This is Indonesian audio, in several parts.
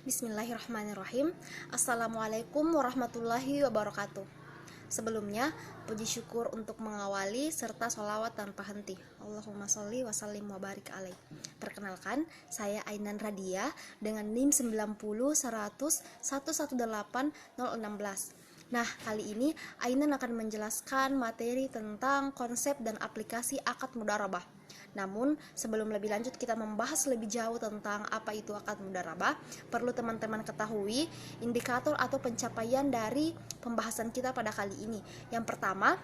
Bismillahirrahmanirrahim. Assalamualaikum warahmatullahi wabarakatuh. Sebelumnya, puji syukur untuk mengawali serta sholawat tanpa henti. Allahumma sholli wa sallim wa barik alaih. Perkenalkan, saya Ainan Radia dengan NIM 90 100 118 016. Nah, kali ini Ainan akan menjelaskan materi tentang konsep dan aplikasi akad mudharabah. Namun, sebelum lebih lanjut kita membahas lebih jauh tentang apa itu akad mudharabah, perlu teman-teman ketahui indikator atau pencapaian dari pembahasan kita pada kali ini. Yang pertama,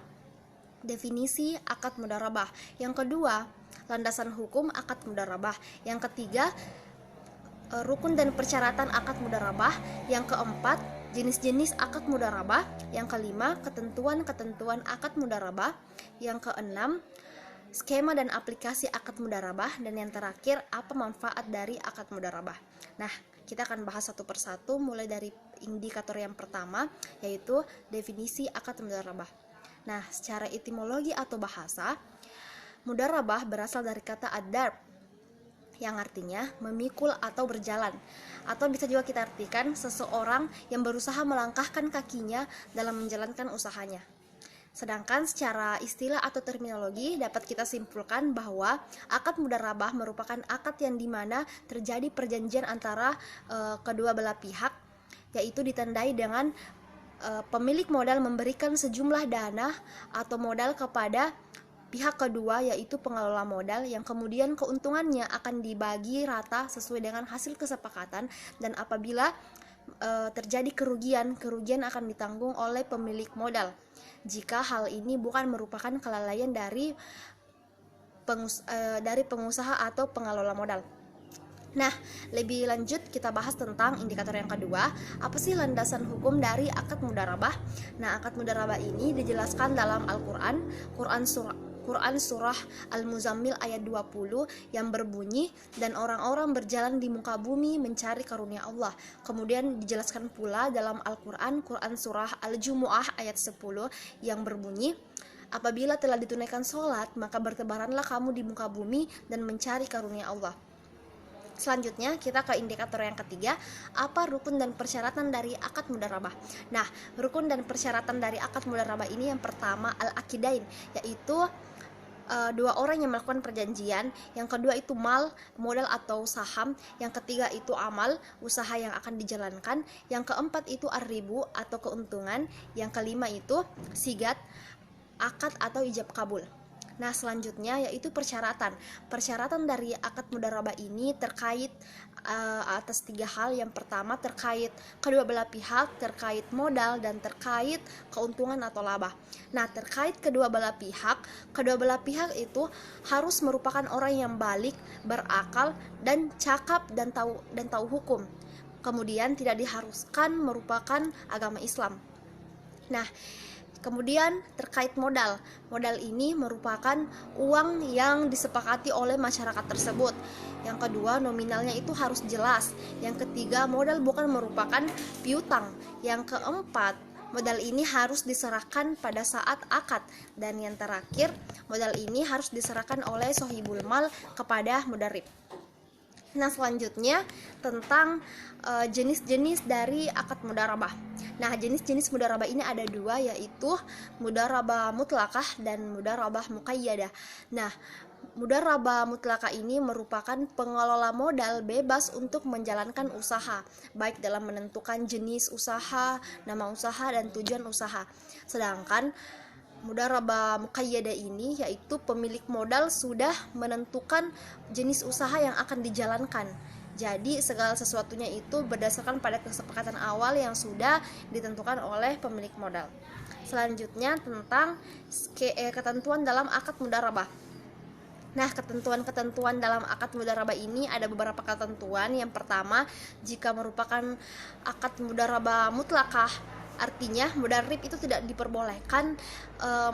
definisi akad mudharabah. Yang kedua, landasan hukum akad mudharabah. Yang ketiga, rukun dan persyaratan akad mudharabah. Yang keempat, jenis-jenis akad mudharabah. Yang kelima, ketentuan-ketentuan akad mudharabah. Yang keenam, skema dan aplikasi akad mudharabah. Dan yang terakhir, apa manfaat dari akad mudharabah. Nah, kita akan bahas satu persatu mulai dari indikator yang pertama, yaitu definisi akad mudharabah. Nah, secara etimologi atau bahasa, mudharabah berasal dari kata ad-darb yang artinya memikul atau berjalan, atau bisa juga kita artikan seseorang yang berusaha melangkahkan kakinya dalam menjalankan usahanya. Sedangkan secara istilah atau terminologi dapat kita simpulkan bahwa akad mudharabah merupakan akad yang dimana terjadi perjanjian antara kedua belah pihak, yaitu ditandai dengan pemilik modal memberikan sejumlah dana atau modal kepada pihak kedua, yaitu pengelola modal, yang kemudian keuntungannya akan dibagi rata sesuai dengan hasil kesepakatan. Dan apabila terjadi kerugian akan ditanggung oleh pemilik modal jika hal ini bukan merupakan kelalaian dari pengusaha atau pengelola modal. Nah, lebih lanjut kita bahas tentang indikator yang kedua, apa sih landasan hukum dari akad mudharabah. Nah, akad mudharabah ini dijelaskan dalam Al-Quran, Quran surah Al-Muzammil ayat 20 yang berbunyi, dan orang-orang berjalan di muka bumi mencari karunia Allah. Kemudian dijelaskan pula dalam Al-Quran, Quran surah Al-Jumu'ah ayat 10 yang berbunyi, apabila telah ditunaikan sholat, maka bertebaranlah kamu di muka bumi dan mencari karunia Allah. Selanjutnya kita ke indikator yang ketiga, apa rukun dan persyaratan dari akad mudharabah. Nah, rukun dan persyaratan dari akad mudharabah ini yang pertama al-aqidain, yaitu dua orang yang melakukan perjanjian. Yang kedua itu modal atau saham. Yang ketiga itu amal, usaha yang akan dijalankan. Yang keempat itu ar-ribu atau keuntungan. Yang kelima itu sigat, akad atau ijab kabul. Nah, selanjutnya yaitu persyaratan. Persyaratan dari akad mudharabah ini terkait atas tiga hal. Yang pertama terkait kedua belah pihak, terkait modal, dan terkait keuntungan atau laba. Nah, terkait kedua belah pihak itu harus merupakan orang yang balik, berakal, dan cakap dan tahu hukum. Kemudian tidak diharuskan merupakan agama Islam. Nah, kemudian terkait modal ini merupakan uang yang disepakati oleh masyarakat tersebut. Yang kedua, nominalnya itu harus jelas. Yang ketiga, modal bukan merupakan piutang. Yang keempat, modal ini harus diserahkan pada saat akad. Dan yang terakhir, modal ini harus diserahkan oleh sohibul mal kepada mudharib. Nah, selanjutnya tentang jenis-jenis dari akad mudharabah. Nah, jenis-jenis mudharabah ini ada dua, yaitu mudharabah mutlakah dan mudharabah muqayyadah. Nah, mudharabah mutlakah ini merupakan pengelola modal bebas untuk menjalankan usaha, baik dalam menentukan jenis usaha, nama usaha, dan tujuan usaha. Sedangkan mudharabah muqayyadah ini yaitu pemilik modal sudah menentukan jenis usaha yang akan dijalankan. Jadi segala sesuatunya itu berdasarkan pada kesepakatan awal yang sudah ditentukan oleh pemilik modal. Selanjutnya tentang ketentuan dalam akad mudharabah. Nah, ketentuan-ketentuan dalam akad mudharabah ini ada beberapa ketentuan. Yang pertama, jika merupakan akad mudharabah mutlakah, artinya mudharib itu tidak diperbolehkan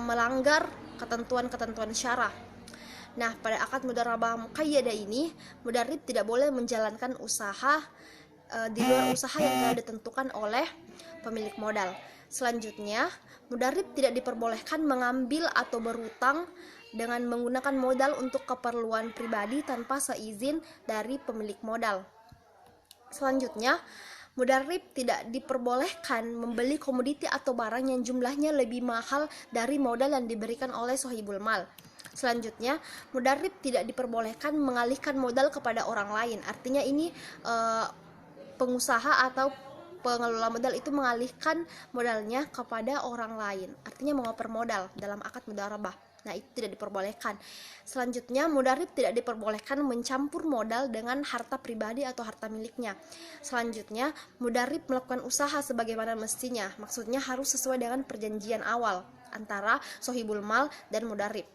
melanggar ketentuan-ketentuan syarah. Nah, pada akad mudharabah muqayyadah ini, mudharib tidak boleh menjalankan usaha di luar usaha yang telah ditentukan oleh pemilik modal. Selanjutnya, mudharib tidak diperbolehkan mengambil atau berutang dengan menggunakan modal untuk keperluan pribadi tanpa seizin dari pemilik modal. Selanjutnya, mudarrib tidak diperbolehkan membeli komoditi atau barang yang jumlahnya lebih mahal dari modal yang diberikan oleh sohibul mal. Selanjutnya, mudarrib tidak diperbolehkan mengalihkan modal kepada orang lain. Artinya ini pengusaha atau pengelola modal itu mengalihkan modalnya kepada orang lain. Artinya mengoper modal dalam akad mudharabah. Nah, itu tidak diperbolehkan. Selanjutnya, mudarrib tidak diperbolehkan mencampur modal dengan harta pribadi atau harta miliknya. Selanjutnya, mudarrib melakukan usaha sebagaimana mestinya. Maksudnya harus sesuai dengan perjanjian awal antara sohibul mal dan mudarrib.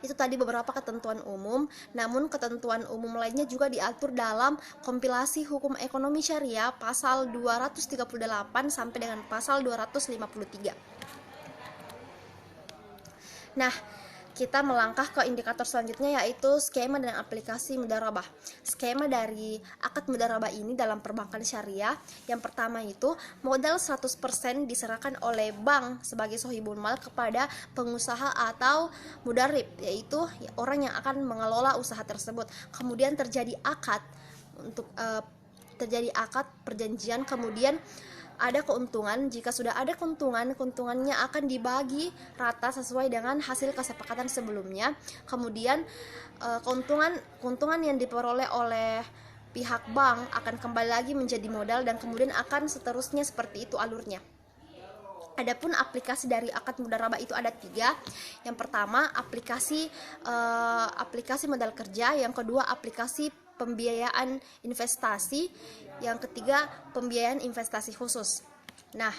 Itu tadi beberapa ketentuan umum, namun ketentuan umum lainnya juga diatur dalam kompilasi hukum ekonomi syariah pasal 238 sampai dengan pasal 253. Nah, kita melangkah ke indikator selanjutnya, yaitu skema dan aplikasi mudharabah. Skema dari akad mudharabah ini dalam perbankan syariah, yang pertama itu modal 100% diserahkan oleh bank sebagai sohibul mal kepada pengusaha atau mudarrib, yaitu orang yang akan mengelola usaha tersebut. Kemudian terjadi akad perjanjian, kemudian ada keuntungan. Jika sudah ada keuntungannya akan dibagi rata sesuai dengan hasil kesepakatan sebelumnya. Kemudian keuntungan yang diperoleh oleh pihak bank akan kembali lagi menjadi modal, dan kemudian akan seterusnya seperti itu alurnya. Adapun aplikasi dari akad mudharabah itu ada 3. Yang pertama aplikasi modal kerja, yang kedua aplikasi pembiayaan investasi, yang ketiga pembiayaan investasi khusus. Nah,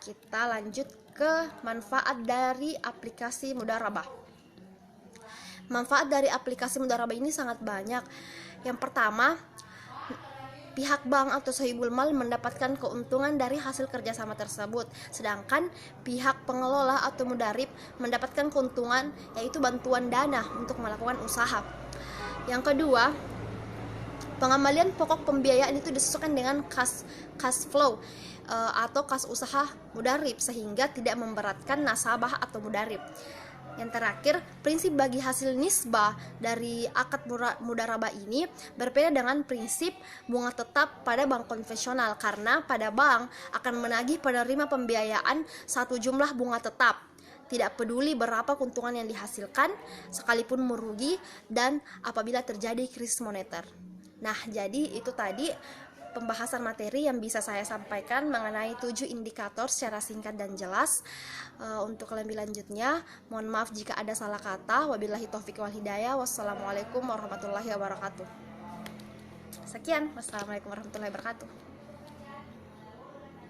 kita lanjut ke manfaat dari aplikasi mudharabah. Manfaat dari aplikasi mudharabah ini sangat banyak. Yang pertama, pihak bank atau sohibul mal mendapatkan keuntungan dari hasil kerjasama tersebut, sedangkan pihak pengelola atau mudarrib mendapatkan keuntungan, yaitu bantuan dana untuk melakukan usaha. Yang kedua, pengembalian pokok pembiayaan itu disesuaikan dengan cash flow atau kas usaha mudarrib, sehingga tidak memberatkan nasabah atau mudarrib. Yang terakhir, prinsip bagi hasil nisbah dari akad mudharabah ini berbeda dengan prinsip bunga tetap pada bank konvensional, karena pada bank akan menagih penerima pembiayaan satu jumlah bunga tetap, tidak peduli berapa keuntungan yang dihasilkan sekalipun merugi dan apabila terjadi krisis moneter. Nah, jadi itu tadi pembahasan materi yang bisa saya sampaikan mengenai 7 indikator secara singkat dan jelas. Untuk lebih lanjutnya, mohon maaf jika ada salah kata. Wabillahi taufiq wal hidayah. Wassalamualaikum warahmatullahi wabarakatuh. Sekian, wassalamualaikum warahmatullahi wabarakatuh.